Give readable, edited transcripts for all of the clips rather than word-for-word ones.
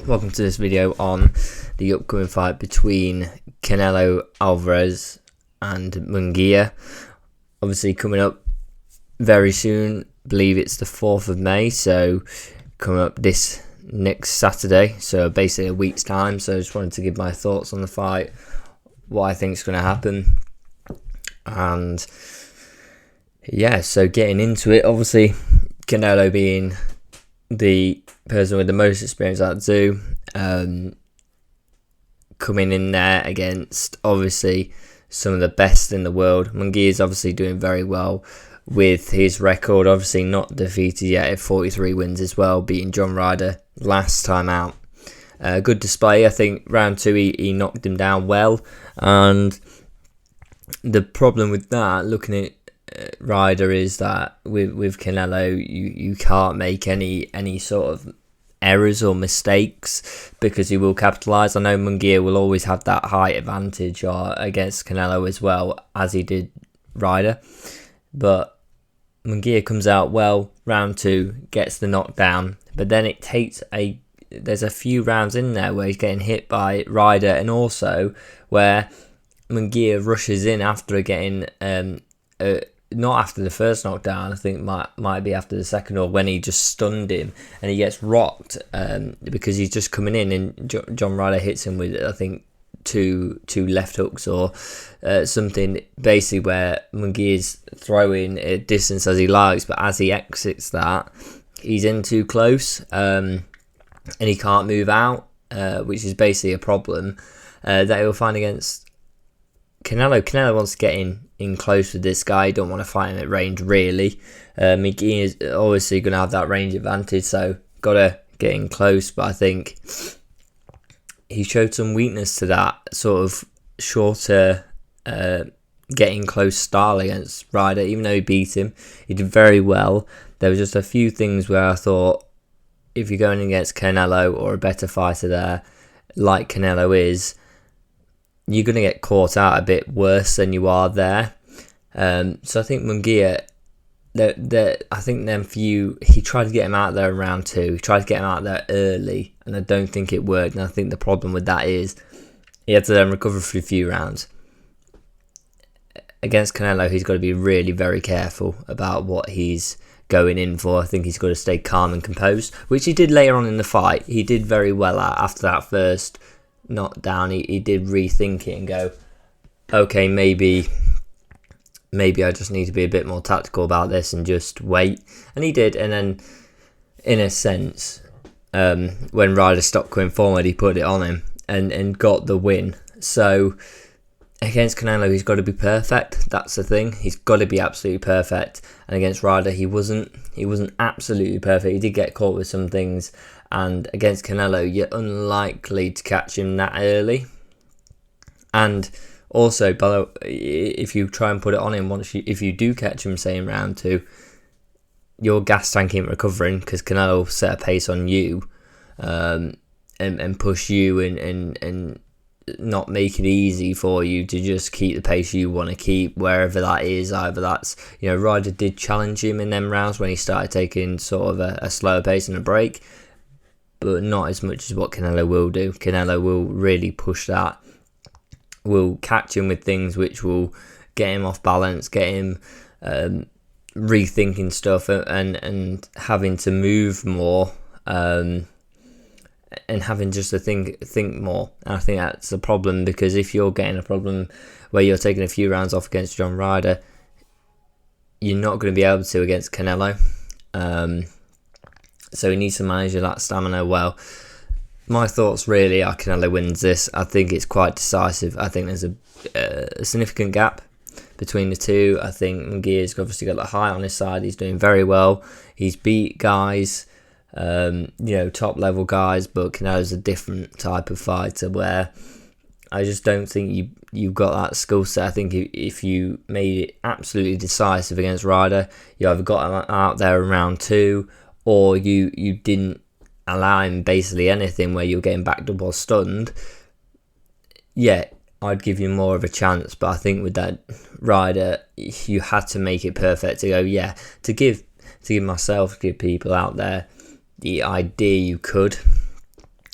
Welcome to this video on the upcoming fight between Canelo Alvarez and Munguia. Obviously coming up very soon, I believe it's the 4th of May, so coming up this next Saturday, so basically a week's time. So I just wanted to give my thoughts on the fight, what I think is going to happen, and yeah, so getting into it, obviously Canelo being the person with the most experience out of the two, coming in there against obviously some of the best in the world. Munguia is obviously doing very well with his record, obviously not defeated yet at 43 wins as well, beating John Ryder last time out. Good display. I think round 2 he knocked him down well, and the problem with that, looking at Ryder, is that with Canelo you can't make any sort of errors or mistakes because he will capitalise. I know Munguia will always have that height advantage against Canelo as well as he did Ryder, but Munguia comes out well round 2, gets the knockdown, but then there's a few rounds in there where he's getting hit by Ryder, and also where Munguia rushes in after getting not after the first knockdown, I think might be after the second, or when he just stunned him and he gets rocked because he's just coming in, and John Ryder hits him with, I think, two left hooks or something, basically where Munguia's throwing a distance as he likes, but as he exits that, he's in too close and he can't move out, which is basically a problem that he'll find against Canelo. Canelo wants to get in close with this guy. He don't want to fight him at range, really. Munguia is obviously going to have that range advantage, so got to get in close. But I think he showed some weakness to that sort of shorter getting close style against Ryder. Even though he beat him, he did very well. There were just a few things where I thought, if you're going against Canelo or a better fighter there, like Canelo is, you're going to get caught out a bit worse than you are there. So I think Munguia, I think them few, he tried to get him out there in round 2. He tried to get him out there early, and I don't think it worked. And I think the problem with that is he had to then recover for a few rounds. Against Canelo, he's got to be really very careful about what he's going in for. I think he's got to stay calm and composed, which he did later on in the fight. He did very well after that first knockdown. He did rethink it and go, okay, maybe I just need to be a bit more tactical about this and just wait. And he did. And then, in a sense, when Ryder stopped coming forward, he put it on him and got the win. So against Canelo, he's got to be perfect. That's the thing. He's got to be absolutely perfect. And against Ryder, he wasn't absolutely perfect. He did get caught with some things. And against Canelo, you're unlikely to catch him that early. And also, if you try and put it on him, if you do catch him, say in round 2, your gas tank ain't recovering, because Canelo will set a pace on you and push you and not make it easy for you to just keep the pace you want to keep, wherever that is. Either that's, Ryder did challenge him in them rounds when he started taking sort of a slower pace and a break, but not as much as what Canelo will do. Canelo will really push that, will catch him with things which will get him off balance, get him rethinking stuff and having to move more, and having just to think more. And I think that's a problem, because if you're getting a problem where you're taking a few rounds off against John Ryder, you're not going to be able to against Canelo. So he needs to manage that stamina well. My thoughts really are Canelo wins this. I think it's quite decisive. I think there's a significant gap between the two. I think Munguia's obviously got the height on his side. He's doing very well. He's beat guys, top level guys, but Canelo's a different type of fighter where I just don't think you've got that skill set. I think if you made it absolutely decisive against Ryder, you either got him out there in round 2, or you didn't allow him basically anything where you're getting backed up or stunned. Yeah, I'd give you more of a chance. But I think with that Ryder, you had to make it perfect to go, yeah, to give myself, give people out there the idea you could.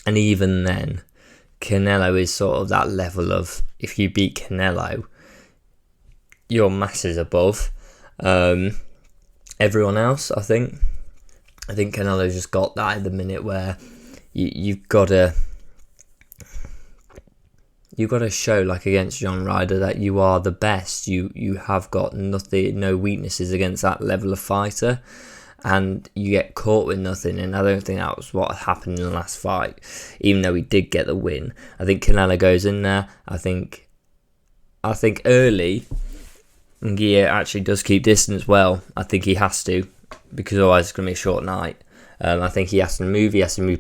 And even then, Canelo is sort of that level of, if you beat Canelo, your masses above everyone else. I think Canelo's just got that at the minute where you've got to show, like against John Ryder, that you are the best. You have got no weaknesses against that level of fighter, and you get caught with nothing. And I don't think that was what happened in the last fight, even though he did get the win. I think Canelo goes in there. I think early, Munguia actually does keep distance well. I think he has to, because otherwise it's going to be a short night. I think he has to move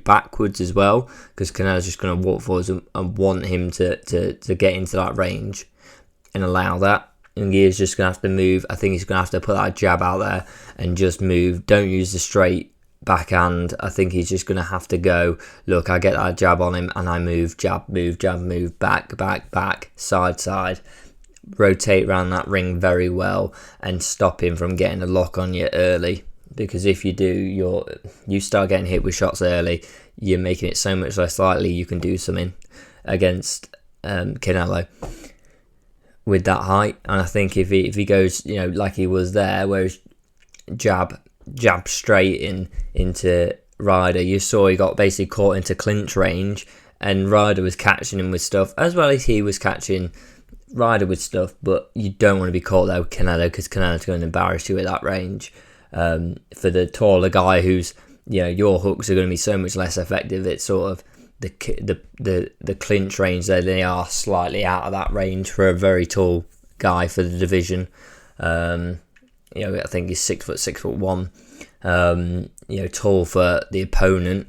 backwards as well, because Canelo's just going to walk forwards and want him to get into that range and allow that. Munguia's just going to have to move. I think he's going to have to put that jab out there and just move. Don't use the straight backhand. I think he's just going to have to go, look, I get that jab on him and I move, jab, move, back, side. Rotate around that ring very well and stop him from getting a lock on you early, because if you do, you start getting hit with shots early, you're making it so much less likely you can do something against Canelo with that height. And I think if he goes, like he was there, where he's jab straight into Ryder, you saw he got basically caught into clinch range, and Ryder was catching him with stuff as well as he was catching Ryder with stuff. But you don't want to be caught there with Canelo, because Canelo's going to embarrass you at that range. For the taller guy, who's your hooks are going to be so much less effective. It's sort of the clinch range there. They are slightly out of that range for a very tall guy for the division. I think he's 6'1", tall for the opponent.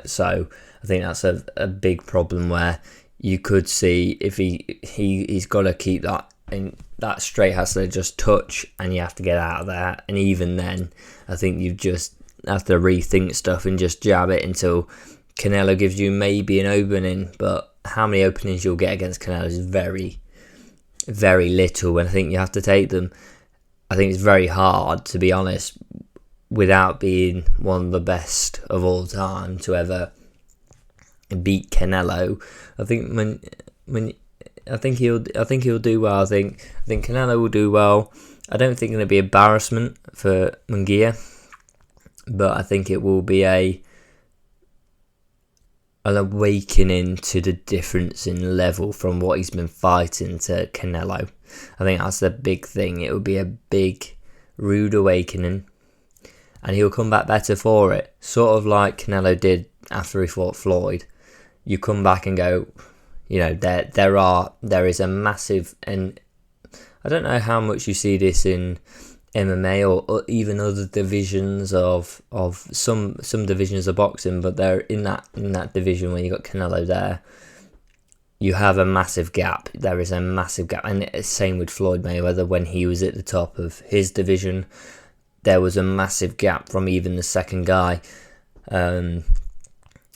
So I think that's a big problem, where you could see if he's got to keep that. And that straight has to just touch, and you have to get out of that. And even then, I think you just have to rethink stuff and just jab it until Canelo gives you maybe an opening. But how many openings you'll get against Canelo is very, very little, and I think you have to take them. I think it's very hard, to be honest, without being one of the best of all time, to ever beat Canelo. I think he'll do well. I think Canelo will do well. I don't think it'll be an embarrassment for Munguia, but I think it will be an awakening to the difference in level from what he's been fighting to Canelo. I think that's the big thing. It will be a big, rude awakening, and he'll come back better for it. Sort of like Canelo did after he fought Floyd. You come back and go, there is a massive, and I don't know how much you see this in MMA or even other divisions of some divisions of boxing, but they're in that division where you got Canelo there. You have a massive gap. There is a massive gap, and it's same with Floyd Mayweather when he was at the top of his division. There was a massive gap from even the second guy.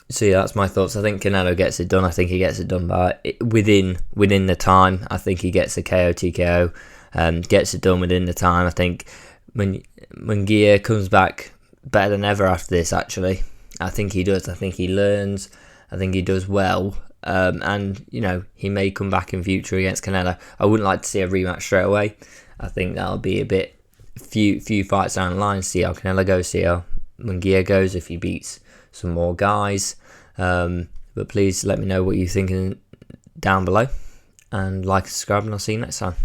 So yeah, that's my thoughts. I think Canelo gets it done. I think he gets it done by within the time. I think he gets a KO TKO, gets it done within the time. I think Munguia comes back better than ever after this. Actually, I think he does. I think he learns. I think he does well, and he may come back in future against Canelo. I wouldn't like to see a rematch straight away. I think that'll be a bit few fights down the line. See how Canelo goes. See how Munguia goes if he beats some more guys. But please let me know what you're thinking down below, and like and subscribe, and I'll see you next time.